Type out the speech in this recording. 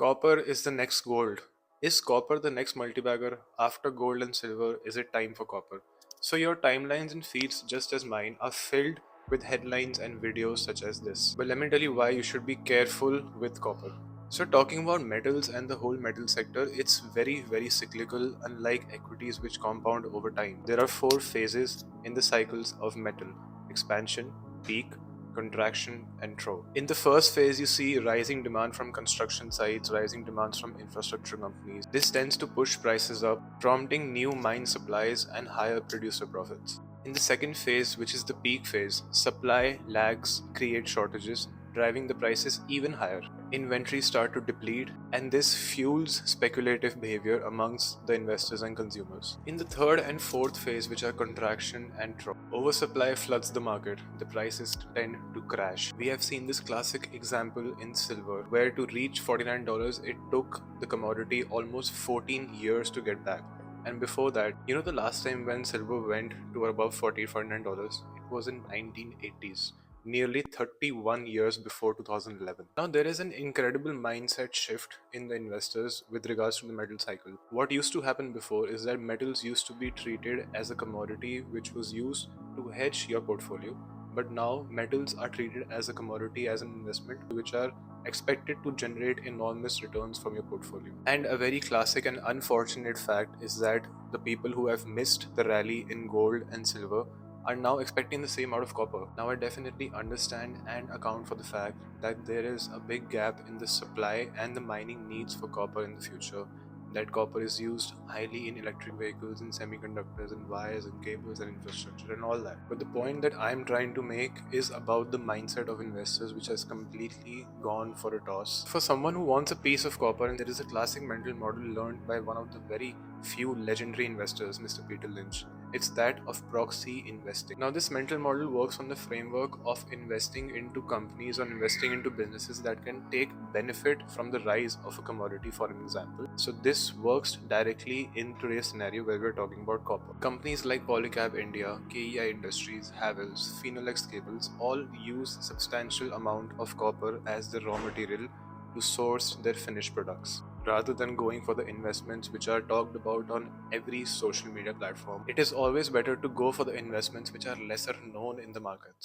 Copper is the next gold. Is copper the next multibagger? After gold and silver, is it time for copper? So, your timelines and feeds, just as mine, are filled with headlines and videos such as this. But let me tell you why you should be careful with copper. So, talking about metals and the whole metal sector, it's very cyclical, unlike equities which compound over time. There are four phases in the cycles of metal: expansion, peak, contraction, and throw. In the first phase, you see rising demand from construction sites, rising demands from infrastructure companies. This tends to push prices up, prompting new mine supplies and higher producer profits. In the second phase, which is the peak phase, supply lags create shortages, driving the prices even higher. Inventories start to deplete, and this fuels speculative behavior amongst the investors and consumers. In the third and fourth phase, which are contraction and drop, oversupply floods the market, the prices tend to crash. We have seen this classic example in silver, where to reach $49, it took the commodity almost 14 years to get back. And before that, the last time when silver went to above $49, it was in 1980s, nearly 31 years before 2011. Now, there is an incredible mindset shift in the investors with regards to the metal cycle. What used to happen before is that metals used to be treated as a commodity which was used to hedge your portfolio, but now metals are treated as a commodity, as an investment, which are expected to generate enormous returns from your portfolio. And a very classic and unfortunate fact is that the people who have missed the rally in gold and silver are now expecting the same out of copper. Now, I definitely understand and account for the fact that there is a big gap in the supply and the mining needs for copper in the future. That copper is used highly in electric vehicles and semiconductors and wires and cables and infrastructure and all that. But the point that I'm trying to make is about the mindset of investors, which has completely gone for a toss. For someone who wants a piece of copper, and there is a classic mental model learned by one of the very few legendary investors, Mr. Peter Lynch. It's that of proxy investing. Now, this mental model works on the framework of investing into companies or investing into businesses that can take benefit from the rise of a commodity, for an example. So, this works directly in today's scenario where we're talking about copper. Companies like Polycab India, KEI Industries, Havells, Phenolux Cables all use substantial amount of copper as the raw material to source their finished products. Rather than going for the investments which are talked about on every social media platform, it is always better to go for the investments which are lesser known in the markets.